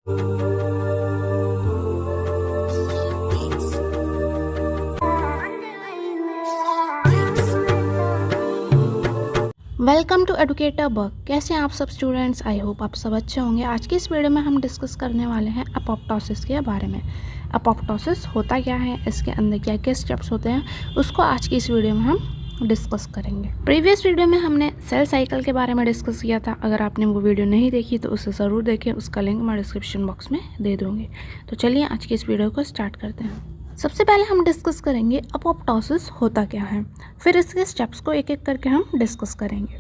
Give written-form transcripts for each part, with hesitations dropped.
Welcome to educator bug. कैसे हैं आप सब स्टूडेंट्स? आई होप आप सब अच्छे होंगे। आज की इस वीडियो में हम डिस्कस करने वाले हैं अपोप्टोसिस के बारे में। अपोप्टोसिस होता क्या है, इसके अंदर क्या क्या स्टेप्स होते हैं, उसको आज की इस वीडियो में हम डिस्कस करेंगे। प्रीवियस वीडियो में हमने सेल साइकिल के बारे में डिस्कस किया था। अगर आपने वो वीडियो नहीं देखी तो उसे ज़रूर देखें, उसका लिंक मैं डिस्क्रिप्शन बॉक्स में दे दूँगी। तो चलिए आज की इस वीडियो को स्टार्ट करते हैं। सबसे पहले हम डिस्कस करेंगे अपोप्टोसिस होता क्या है, फिर इसके स्टेप्स को एक एक करके हम डिस्कस करेंगे।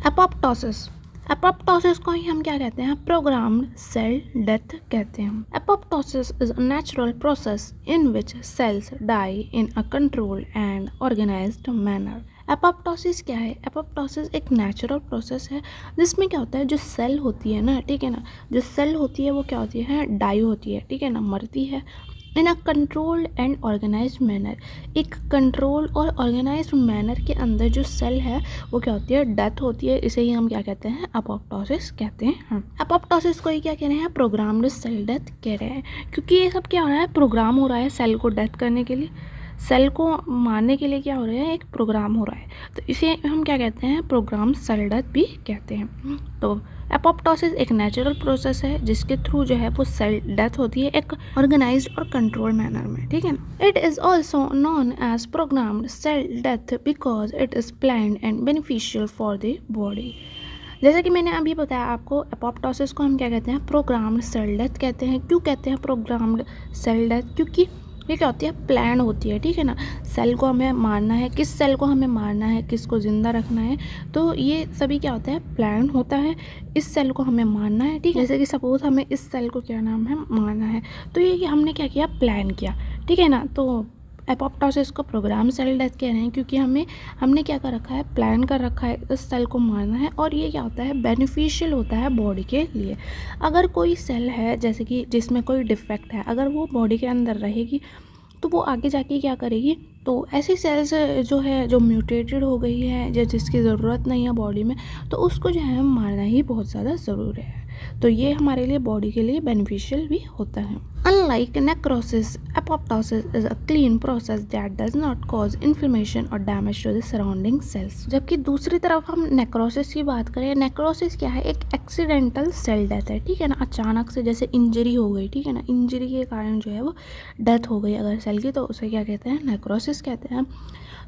अपोप्टोसिस को ही हम क्या कहते हैं? प्रोग्राम्ड सेल डेथ कहते हैं। Apoptosis is a natural process in which cells die in a controlled and organised manner. Apoptosis क्या है? एपोप्टोसिस एक नेचुरल प्रोसेस है जिसमें क्या होता है, जो सेल होती है ना, ठीक है ना, जो सेल होती है वो क्या होती है? डाई होती है, ठीक है ना, मरती है। In a controlled and organised manner, एक कंट्रोल और ऑर्गेनाइज्ड मैनर के अंदर जो सेल है वो क्या होती है? डेथ होती है। इसे ही हम क्या कहते हैं? अपोप्टोसिस कहते हैं। अपोप्टोसिस को ही क्या कह रहे हैं? प्रोग्राम्ड सेल डेथ कह रहे हैं, क्योंकि ये सब क्या हो रहा है? प्रोग्राम हो रहा है सेल को डेथ करने के लिए, सेल को मारने के लिए क्या हो रहा है? एक प्रोग्राम हो रहा है। तो इसे हम क्या कहते हैं? प्रोग्राम सेल डेथ भी कहते हैं। तो एपोप्टोसिस एक नेचुरल प्रोसेस है जिसके थ्रू जो है वो सेल डेथ होती है एक ऑर्गेनाइज्ड और कंट्रोल मैनर में, ठीक है ना। It is also known as programmed cell death because it is planned and beneficial for the body. जैसा कि मैंने अभी बताया आपको, एपोप्टोसिस को हम क्या कहते हैं? प्रोग्राम्ड सेल डेथ कहते हैं। क्यों कहते हैं प्रोग्राम्ड सेल डेथ? क्योंकि ये क्या होती है? प्लान होती है, ठीक है ना। सेल को हमें मारना है, किस सेल को हमें मारना है, किसको ज़िंदा रखना है, तो ये सभी क्या होता है? प्लान होता है। इस सेल को हमें मारना है, ठीक है। जैसे कि सपोज हमें इस सेल को क्या नाम है? मारना है, तो ये हमने क्या किया? प्लान किया, ठीक है ना। तो एपोप्टोसिस को प्रोग्राम सेल डेथ कह रहे हैं क्योंकि हमने क्या कर रखा है? प्लान कर रखा है, इस सेल को मारना है, और ये क्या होता है? बेनिफिशियल होता है बॉडी के लिए। अगर कोई सेल है जैसे कि जिसमें कोई डिफेक्ट है, अगर वो बॉडी के अंदर रहेगी तो वो आगे जाके क्या करेगी? तो ऐसी सेल्स जो है जो म्यूटेटेड हो गई है या जिसकी ज़रूरत नहीं है बॉडी में, तो उसको जो है मारना ही बहुत ज़्यादा ज़रूरी है। तो ये हमारे लिए बॉडी के लिए बेनिफिशियल भी होता है। Unlike necrosis, apoptosis is a clean process that does not cause inflammation or damage to the surrounding cells. जबकि दूसरी तरफ हम नेक्रोसिस की बात करें, नेक्रोसिस क्या है? एक एक्सीडेंटल सेल डेथ है, ठीक है ना। अचानक से जैसे इंजरी हो गई, ठीक है ना, इंजरी के कारण जो है वो डेथ हो गई अगर सेल की, तो उसे क्या कहते हैं? नेक्रोसिस कहते हैं।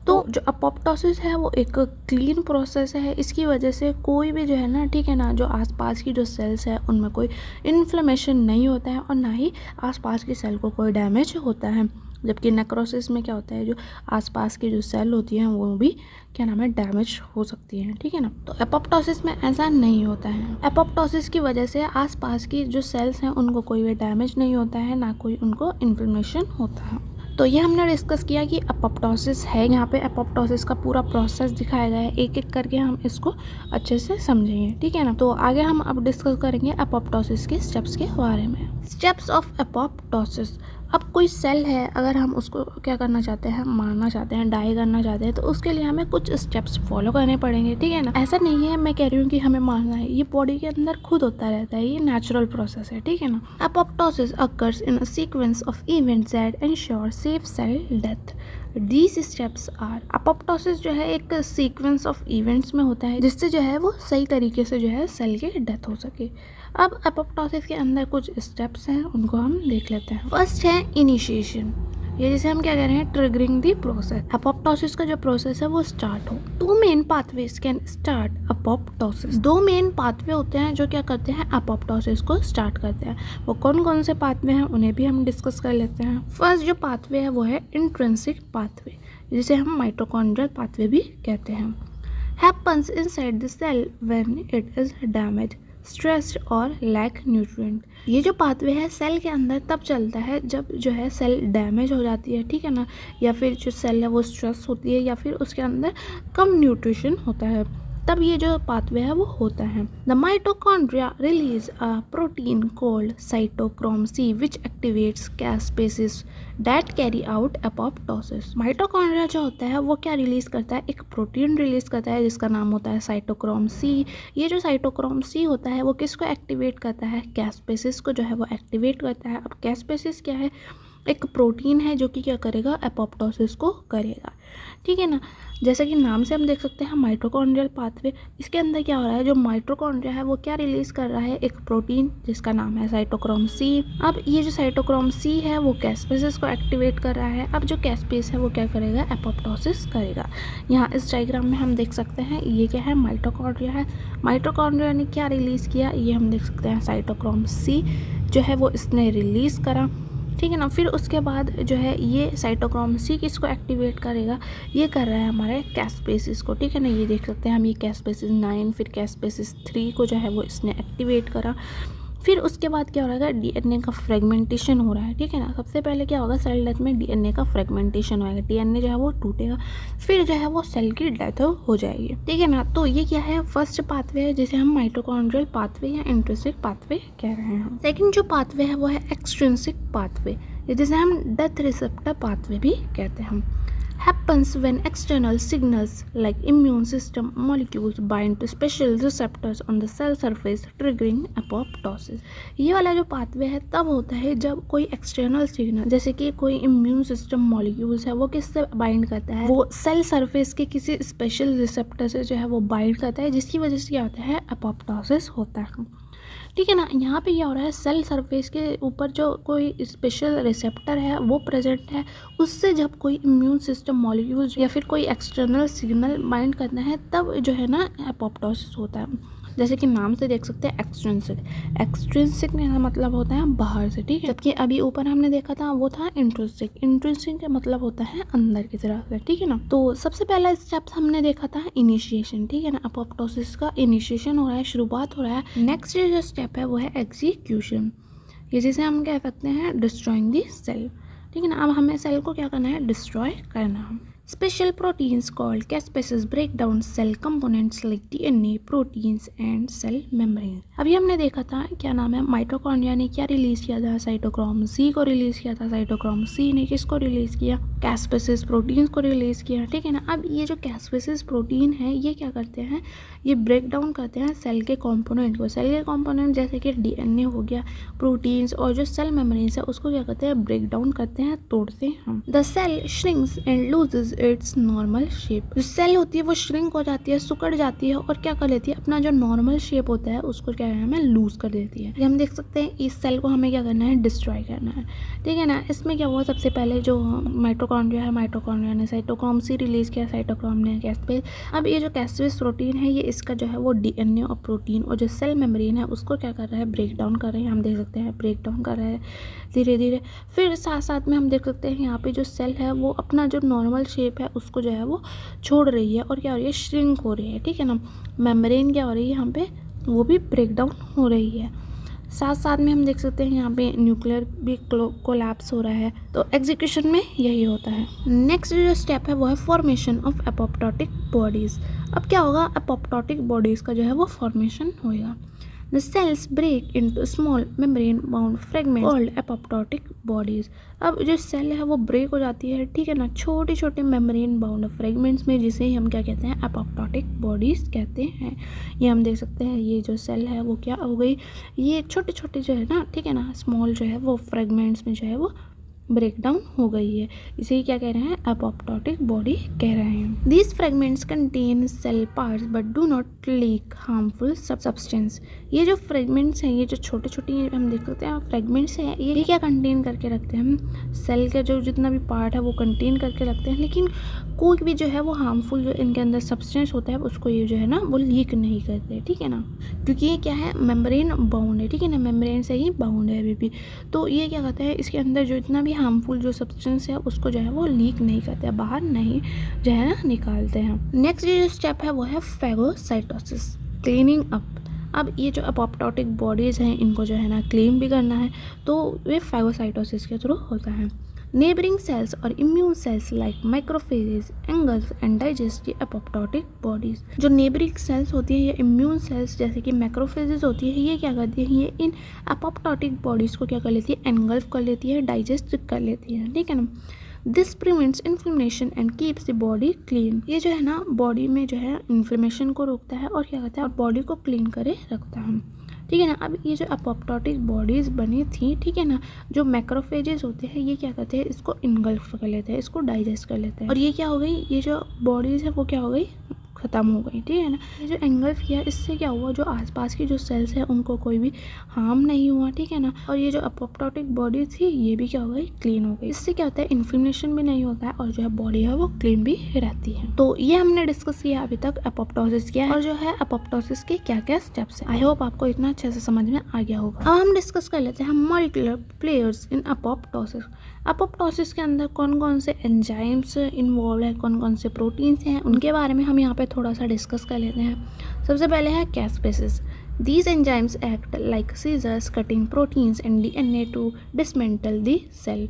तो जो अपोप्टोसिस है वो एक क्लीन प्रोसेस है। इसकी वजह से कोई भी जो है ना, ठीक है ना, जो आसपास की जो सेल्स है उनमें कोई इन्फ्लेमेशन नहीं होता है और ना ही आसपास की सेल को कोई डैमेज होता है। जबकि नेक्रोसिस में क्या होता है? जो आसपास की जो सेल होती हैं वो भी क्या नाम है? डैमेज हो सकती हैं, ठीक है ना। तो एपोप्टोसिस में ऐसा नहीं होता है। एपोप्टोसिस की वजह से आसपास की जो सेल्स हैं उनको कोई भी डैमेज नहीं होता है, ना कोई उनको इन्फ्लेमेशन होता है। तो ये हमने डिस्कस किया कि अपोप्टोसिस है। यहाँ पे अपोप्टोसिस का पूरा प्रोसेस दिखाया गया है, एक एक करके हम इसको अच्छे से समझेंगे, ठीक है ना। तो आगे हम अब डिस्कस करेंगे अपोप्टोसिस के स्टेप्स के बारे में। Steps of apoptosis. अब कोई सेल है, अगर हम उसको क्या करना चाहते हैं? मारना चाहते हैं, डाई करना चाहते हैं, तो उसके लिए हमें कुछ स्टेप्स फॉलो करने पड़ेंगे, ठीक है ना। ऐसा नहीं है मैं कह रही हूँ कि हमें मारना है, ये बॉडी के अंदर खुद होता रहता है, ये नेचुरल प्रोसेस है, ठीक है ना। Apoptosis occurs in a sequence of events that ensure safe cell death. These steps are, apoptosis जो है एक सीक्वेंस ऑफ इवेंट्स में होता है जिससे जो है वो सही तरीके से जो है सेल की डेथ हो सके। अब अपोप्टोसिस के अंदर कुछ स्टेप्स हैं, उनको हम देख लेते हैं। फर्स्ट है इनिशिएशन। ये जैसे हम क्या कह रहे हैं? Triggering the process. अपोप्टोसिस का जो प्रोसेस है वो स्टार्ट हो। Two main pathways can start apoptosis. दो मेन पाथवे होते हैं जो क्या करते हैं? अपोप्टोसिस को स्टार्ट करते हैं। वो कौन कौन से पाथवे हैं उन्हें भी हम डिस्कस कर लेते हैं। फर्स्ट जो पाथवे है वो है इंट्रिंसिक पाथवे, जिसे हम माइटोकॉन्ड्रियल पाथवे भी कहते हैं। Happens inside the cell when it is damage, stressed और लैक न्यूट्रिएंट। ये जो पाथवे है सेल के अंदर तब चलता है जब जो है सेल डैमेज हो जाती है, ठीक है ना, या फिर जो सेल है वो स्ट्रेस होती है, या फिर उसके अंदर कम न्यूट्रिशन होता है। तब ये जो पाथवे है वो होता है। The mitochondria release a protein called cytochrome c which activates caspases that carry out apoptosis. Mitochondria जो होता है वो क्या रिलीज करता है, एक प्रोटीन रिलीज करता है जिसका नाम होता है साइटोक्रोम सी। ये जो साइटोक्रोम सी होता है वो किसको एक्टिवेट करता है, कैस्पेसिस को जो है वो एक्टिवेट करता है। अब कैस्पेसिस क्या है, एक प्रोटीन है जो कि क्या करेगा, एपोप्टोसिस को करेगा, ठीक है ना। जैसे कि नाम से हम देख सकते हैं माइटोकॉन्ड्रियल पाथवे, इसके अंदर क्या हो रहा है, जो माइटोकॉन्ड्रिया है वो क्या रिलीज कर रहा है, एक प्रोटीन जिसका नाम है साइटोक्रोम सी। अब ये जो साइटोक्रोम सी है वो कैस्पेसिस को एक्टिवेट कर रहा है। अब जो कैस्पेस है वो क्या करेगा, एपोप्टोसिस करेगा। यहाँ इस डायग्राम में हम देख सकते हैं ये क्या है, माइटोकॉन्ड्रिया है। माइटोकॉन्ड्रिया ने क्या रिलीज किया, ये हम देख सकते हैं साइटोक्रोम सी जो है वो इसने रिलीज करा, ठीक है ना। फिर उसके बाद जो है ये साइटोक्रोम सी किसको एक्टिवेट करेगा, ये कर रहा है हमारे कैस्पेसिस को, ठीक है ना। ये देख सकते हैं हम, ये कैस्पेसिस 9 फिर कैस्पेसिस 3 को जो है वो इसने एक्टिवेट करा। फिर उसके बाद क्या हो रहा है, डीएनए का फ्रेगमेंटेशन हो रहा है, ठीक है ना। सबसे पहले क्या होगा, सेल डेथ में डीएनए का फ्रेगमेंटेशन होगा, डीएनए जो है वो टूटेगा, फिर जो है वो सेल की डेथ हो जाएगी, ठीक है ना। तो ये क्या है, फर्स्ट पाथवे है जिसे हम माइटोकॉन्ड्रियल पाथवे या इंट्रिंसिक पाथवे कह रहे हैं। सेकंड जो पाथवे है वो है एक्सट्रिंसिक पाथवे, जिसे हम डेथ रिसेप्टर पाथवे भी कहते हैं। happens when external signals like immune system molecules bind to special receptors on the cell surface triggering apoptosis। ये वाला जो पाथवे है तब होता है जब कोई एक्सटर्नल सिग्नल जैसे कि कोई इम्यून सिस्टम मॉलिक्यूल्स है वो किससे बाइंड करता है, वो सेल सरफेस के किसी स्पेशल रिसेप्टर से जो है वो बाइंड करता है, जिसकी वजह से क्या होता है, एपोप्टोसिस होता है, ठीक है ना। यहाँ पे क्या हो रहा है, सेल सरफेस के ऊपर जो कोई स्पेशल रिसेप्टर है वो प्रेजेंट है, उससे जब कोई इम्यून सिस्टम मॉलिक्यूल्स या फिर कोई एक्सटर्नल सिग्नल बाइंड करना है तब जो है ना एपोप्टोसिस होता है। जैसे कि नाम से देख सकते हैं एक्सट्रिंसिक, एक्सट्रिंसिक का मतलब होता है बाहर से, ठीक है। जबकि अभी ऊपर हमने देखा था वो था इंट्रिंसिक, इंट्रिंसिक का मतलब होता है अंदर की तरफ से, ठीक है ना। तो सबसे पहला स्टेप हमने देखा था इनिशिएशन, ठीक है ना। एपोप्टोसिस का इनिशिएशन हो रहा है, शुरुआत हो रहा है। नेक्स्ट जो स्टेप है वो है एग्जीक्यूशन, ये जिसे हम कह सकते हैं डिस्ट्रॉइंग दी सेल, ठीक है ना। अब हमें सेल को क्या करना है, डिस्ट्रॉय करना है। Special proteins called caspases break down cell components like DNA, proteins and cell membranes। अभी हमने देखा था क्या नाम है, माइटोकॉन्ड्रिया ने क्या रिलीज किया था, साइटोक्रोम सी को रिलीज किया था। साइटोक्रोम सी ने किसको रिलीज किया, कैस्पेसिस प्रोटीन्स को रिलीज किया, ठीक है ना। अब ये जो कैस्पेसिस प्रोटीन है ये क्या करते हैं, ये ब्रेक डाउन करते हैं सेल के कंपोनेंट को। सेल के कंपोनेंट जैसे कि डीएनए हो गया, प्रोटीन्स और जो सेल मेम्ब्रेन्स है उसको क्या करते हैं, ब्रेक डाउन करते हैं, तोड़ते हैं हम। The cell shrinks and loses its normal shape, जो सेल होती है वो श्रिंक हो जाती है, सिकुड़ जाती है और क्या कर लेती है, अपना जो नॉर्मल शेप होता है उसको क्या है, हमें लूज कर देती है। हम देख सकते हैं इस सेल को हमें क्या करना है, डिस्ट्रॉय करना है, ठीक है ना। इसमें क्या हुआ, सबसे पहले जो माइटोकॉन्ड्रिया है, माइटोकॉन्ड्रिया ने साइटोक्रोम सी रिलीज किया, साइटोक्रोम ने कैस्पेस। अब ये जो कैस्पेस प्रोटीन है ये इसका जो है वो डीएनए और प्रोटीन और जो सेल मेम्ब्रेन है उसको क्या कर रहा है, ब्रेक डाउन कर रहे हैं। हम देख सकते हैं ब्रेक डाउन कर रहा है धीरे धीरे। फिर साथ साथ में हम देख सकते हैं यहाँ पे जो सेल है वो अपना जो नॉर्मल शेप है उसको जो है वो छोड़ रही है और क्या हो रही है, श्रिंक हो रही है, ठीक है ना। मेम्ब्रेन क्या हो रही है यहाँ पे, वो भी ब्रेक डाउन हो रही है। साथ साथ में हम देख सकते हैं यहाँ पे न्यूक्लियर भी कोलैप्स हो रहा है। तो एग्जीक्यूशन में यही होता है। नेक्स्ट जो स्टेप है वो है फॉर्मेशन ऑफ एपोप्टोटिक बॉडीज़। अब क्या होगा, एपोप्टोटिक बॉडीज़ का जो है वो फॉर्मेशन होएगा। The cells break into small membrane-bound fragments called apoptotic bodies। अब जो सेल है वो ब्रेक हो जाती है, ठीक है ना, छोटे छोटे मेम्ब्रेन बाउंड फ्रेगमेंट्स में, जिसे हम क्या कहते हैं, एपोप्टोटिक बॉडीज़ कहते हैं। ये हम देख सकते हैं ये जो सेल है वो क्या हो गई, ये छोटे छोटे जो है ना, ठीक है ना, स्मॉल जो है वो फ्रेगमेंट्स में जो है वो ब्रेक डाउन हो गई है। इसे क्या कह रहे हैं, एपोप्टोटिक बॉडी कह रहे हैं। These fragments contain cell parts but do not leak harmful substance. ये जो फ्रेगमेंट्स हैं, ये जो छोटे छोटे हम देख सकते हैं फ्रेगमेंट्स हैं, ये क्या कंटेन करके रखते हैं, हम सेल के जो जितना भी पार्ट है वो कंटेन करके रखते हैं, लेकिन कोई भी जो है वो हार्मफुल जो इनके अंदर सब्सटेंस होता है उसको ये जो है ना वो लीक नहीं करते, ठीक है ना, क्योंकि ये क्या है, मेम्ब्रेन बाउंड है, ठीक है ना, मेम्ब्रेन से ही बाउंड है अभी भी। तो ये क्या कहता है, इसके अंदर जो इतना भी हार्मफुल जो सब्सटेंस है उसको जो है वो लीक नहीं करते, बाहर नहीं जो है ना निकालते हैं। नेक्स्ट जो स्टेप है वो है फैगोसाइटोसिस, क्लीनिंग अप। अब ये जो एपोप्टोटिक बॉडीज़ हैं इनको जो है ना क्लीन भी करना है, तो वे फैगोसाइटोसिस के थ्रू होता है। नेबरिंग सेल्स और immune cells like microphages engulf and digest ये एपोप्टोटिक बॉडीज। जो नेबरिंग सेल्स होती है या इम्यून सेल्स जैसे कि मैक्रोफेजेस होती है, ये क्या करती है, ये इन एपोप्टोटिक बॉडीज को क्या कर लेती है, एंगल्फ कर लेती है, डाइजेस्ट कर लेती है, ठीक है ना। This prevents inflammation and keeps the body clean. ये जो है ना बॉडी में जो है इन्फ्लेमेशन को रोकता है और क्या करता है, और बॉडी को क्लीन करे रखता है, ठीक है ना। अब ये जो एपोप्टोटिक बॉडीज़ बनी थी, ठीक है ना, जो मैक्रोफेजेस होते हैं ये क्या करते हैं, इसको इनगल्फ कर लेते हैं, इसको डाइजेस्ट कर लेते हैं, और ये क्या हो गई, ये जो बॉडीज़ है वो क्या हो गई, ख़त्म हो गई, ठीक है ना। ये जो एंगल्फ किया इससे क्या हुआ, जो आसपास की जो सेल्स है उनको कोई भी हार्म नहीं हुआ, ठीक है ना। और ये जो एपोप्टोटिक बॉडी थी ये भी क्या हो गई, क्लीन हो गई। इससे क्या होता है, इन्फ्लेमेशन भी नहीं होता है और जो है बॉडी है वो क्लीन भी रहती है। तो ये हमने डिस्कस किया अभी तक एपोप्टोसिस क्या है और जो है एपोप्टोसिस के क्या क्या स्टेप्स है। आई होप आपको इतना अच्छे से समझ में आ गया होगा। अब हम डिस्कस कर लेते हैं molecular players in apoptosis. Apoptosis के अंदर कौन कौन से एंजाइम्स इन्वॉल्व है, कौन कौन से प्रोटीन्स हैं, उनके बारे में हम यहाँ पे थोड़ा सा डिस्कस कर लेते हैं। सबसे पहले है caspases. These enzymes act like scissors cutting proteins and DNA to dismantle the cell।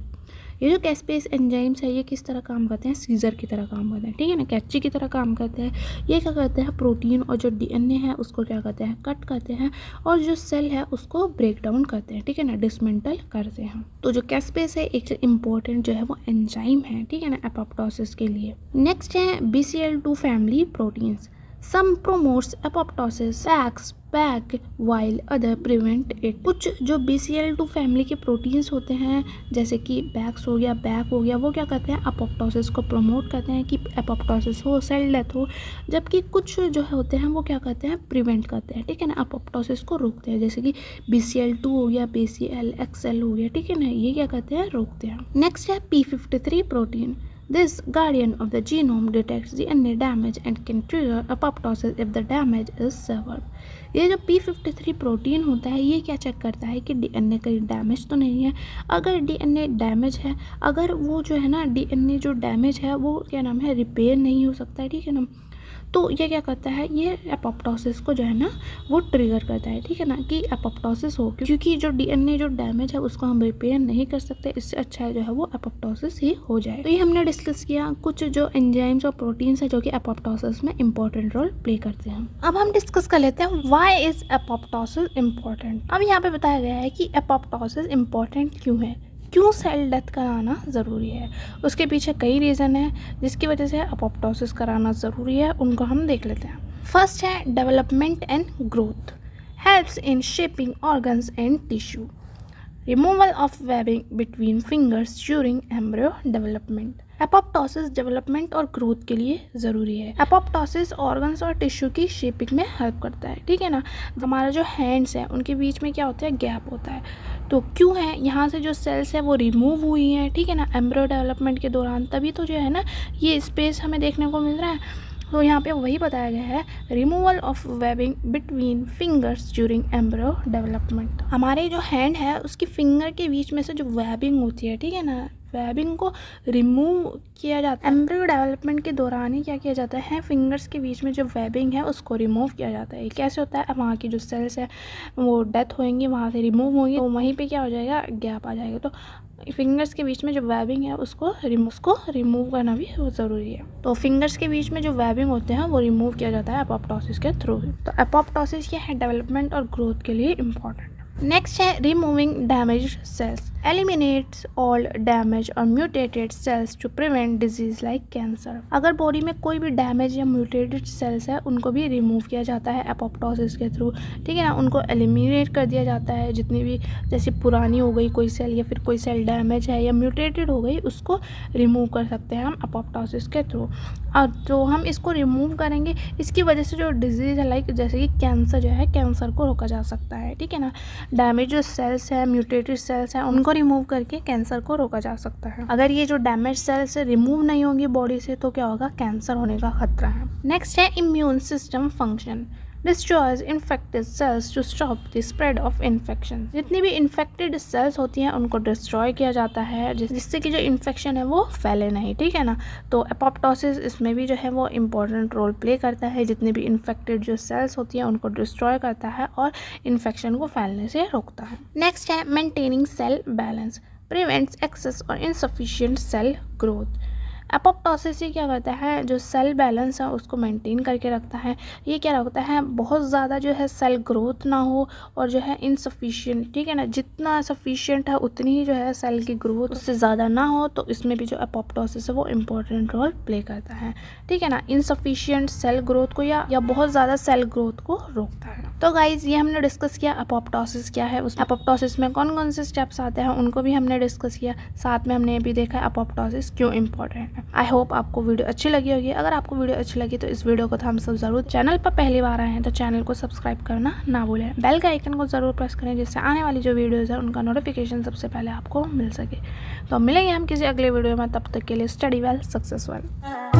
ये जो कैस्पेस एंजाइम्स है ये किस तरह काम करते हैं, सीजर की तरह काम करते हैं, ठीक है ना, कैंची की तरह काम करते हैं। ये क्या करते हैं, प्रोटीन और जो डीएनए है उसको क्या करते हैं, कट करते हैं और जो सेल है उसको ब्रेक डाउन करते हैं, ठीक है ना, डिसमेंटल करते हैं। तो जो कैस्पेस है एक इम्पोर्टेंट जो है वो एंजाइम है, ठीक है ना, एपोप्टोसिस के लिए। नेक्स्ट है BCL2 family proteins. Some promotes apoptosis acts back while other prevent it। कुछ जो BCL2 फैमिली के प्रोटीन्स होते हैं जैसे कि बैक्स हो गया, बैक हो गया, वो क्या करते हैं, एपोप्टोसिस को प्रमोट करते हैं कि एपोप्टोसिस हो, सेल डेथ हो। जबकि कुछ जो होते हैं वो क्या करते हैं, प्रिवेंट करते हैं, ठीक है ना, एपोप्टोसिस को रोकते हैं। जैसे कि BCL2 हो गया, BCL-XL हो गया, ठीक है ना, ये क्या करते हैं, रोकते हैं। नेक्स्ट है P53 protein. This guardian of the genome detects DNA damage and can trigger apoptosis if the damage is severed। ये जो P53 प्रोटीन होता है ये क्या चेक करता है कि डीएनए कहीं डैमेज तो नहीं है। अगर डीएनए डैमेज है, अगर वो जो है ना डीएनए जो डैमेज है वो क्या नाम है, रिपेयर नहीं हो सकता है, ठीक है ना, तो ये क्या करता है, ये एपोप्टोसिस को जो है ना वो ट्रिगर करता है, ठीक है ना, कि एपोप्टोसिस हो, क्योंकि जो डीएनए जो डैमेज है उसको हम रिपेयर नहीं कर सकते, इससे अच्छा है जो है वो एपोप्टोसिस ही हो जाए। तो ये हमने डिस्कस किया कुछ जो एंजाइम्स और प्रोटीन्स है जो कि एपोप्टोसिस में इंपॉर्टेंट रोल प्ले करते हैं। अब हम डिस्कस कर लेते हैं व्हाई इज एपोप्टोसिस इम्पोर्टेंट। अब यहाँ पे बताया गया है कि एपोप्टोसिस इम्पोर्टेंट क्यों है, क्यों सेल डेथ कराना ज़रूरी है। उसके पीछे कई रीज़न है जिसकी वजह से एपोप्टोसिस कराना ज़रूरी है, उनको हम देख लेते हैं। फर्स्ट है development and growth, helps in shaping organs and tissue, removal of webbing between fingers during embryo development. Apoptosis development और ग्रोथ के लिए ज़रूरी है। एपोप्टोसिस ऑर्गन्स और टिश्यू की शेपिंग में हेल्प करता है, ठीक है ना। हमारा जो हैंड्स है उनके बीच में क्या होता है, गैप होता है, तो क्यों है, यहाँ से जो सेल्स है वो रिमूव हुई हैं, ठीक है ना, एम्ब्रियो डेवलपमेंट के दौरान, तभी तो जो है ना ये स्पेस हमें देखने को मिल रहा है। तो यहाँ पे वही बताया गया है, removal of webbing between fingers during embryo development. हमारे जो हैंड है उसकी फिंगर के बीच में से जो वेबिंग होती है, ठीक है ना, वेबिंग को रिमूव किया जाता है। एम्ब्रियो डेवलपमेंट के दौरान ही क्या किया जाता है, फिंगर्स के बीच में जो वेबिंग है उसको रिमूव किया जाता है। कैसे होता है, वहाँ की जो सेल्स है वो डेथ होएंगी, वहाँ से रिमूव होंगी, तो वहीं पे क्या हो जाएगा, गैप आ जाएगा। तो फिंगर्स के बीच में जो वेबिंग है उसको रिमूव करना भी ज़रूरी है। तो फिंगर्स के बीच में जो वेबिंग होते हैं वो रिमूव किया जाता है एपोप्टोसिस के थ्रू। तो एपोप्टोसिस क्या है, डेवलपमेंट और ग्रोथ के लिए इम्पॉर्टेंट। नेक्स्ट है removing damaged cells, eliminates all damage और mutated cells to prevent disease like cancer. अगर बॉडी में कोई भी डैमेज या म्यूटेटेड सेल्स है उनको भी रिमूव किया जाता है एपोप्टोसिस के थ्रू, ठीक है ना, उनको एलिमिनेट कर दिया जाता है। जितनी भी जैसे पुरानी हो गई कोई सेल या फिर कोई सेल डैमेज है या म्यूटेटेड हो गई उसको रिमूव कर सकते हैं हम एपोप्टोसिस के थ्रू। और जो हम इसको रिमूव करेंगे इसकी वजह से जो डिजीज़ है लाइक जैसे कि कैंसर जो है, कैंसर को रोका जा सकता है, ठीक है ना। डैमेज जो सेल्स है, म्यूटेटेड सेल्स है, उनको रिमूव करके कैंसर को रोका जा सकता है। अगर ये जो डैमेज सेल्स रिमूव नहीं होंगी बॉडी से तो क्या होगा, कैंसर होने का खतरा है। नेक्स्ट है immune system function, destroys infected cells to stop the spread of infection। जितनी भी इन्फेक्टेड सेल्स होती हैं उनको डिस्ट्रॉय किया जाता है जिससे कि जो इन्फेक्शन है वो फैले नहीं, ठीक है ना। तो एपोप्टोसिस इसमें भी जो है वो इम्पोर्टेंट रोल प्ले करता है, जितनी भी इन्फेक्टेड जो सेल्स होती हैं उनको डिस्ट्रॉय करता है और इन्फेक्शन को फैलने से रोकता है। नेक्स्ट है maintaining cell balance, prevents excess और इनसफिशिएंट सेल ग्रोथ। एपोप्टोसिस ये क्या करता है, जो सेल बैलेंस है उसको मेंटेन करके रखता है। ये क्या रखता है, बहुत ज़्यादा जो है सेल ग्रोथ ना हो और जो है इनसफिशिएंट, ठीक है ना, जितना सफिशिएंट है उतनी ही जो है सेल की ग्रोथ, उससे ज़्यादा ना हो। तो इसमें भी जो एपोप्टोसिस है वो इम्पोर्टेंट रोल प्ले करता है, ठीक है ना, इनसफिशिएंट सेल ग्रोथ को या बहुत ज़्यादा सेल ग्रोथ को रोकता है। तो गाइज ये हमने डिस्कस किया एपोप्टोसिस क्या है, उस एपोप्टोसिस में कौन कौन से स्टेप्स आते हैं उनको भी हमने डिस्कस किया। साथ में हमने ये भी देखा एपोप्टोसिस क्यों इंपॉर्टेंट है। आई होप आपको वीडियो अच्छी लगी होगी। अगर आपको वीडियो अच्छी लगी तो इस वीडियो को थम्स अप जरूर। चैनल पर पहली बार आए हैं तो चैनल को सब्सक्राइब करना ना भूलें। बेल के आइकन को जरूर प्रेस करें जिससे आने वाली जो वीडियोस है उनका नोटिफिकेशन सबसे पहले आपको मिल सके। तो मिलेंगे हम किसी अगले वीडियो में, तब तक के लिए स्टडी वेल, सक्सेस वेल।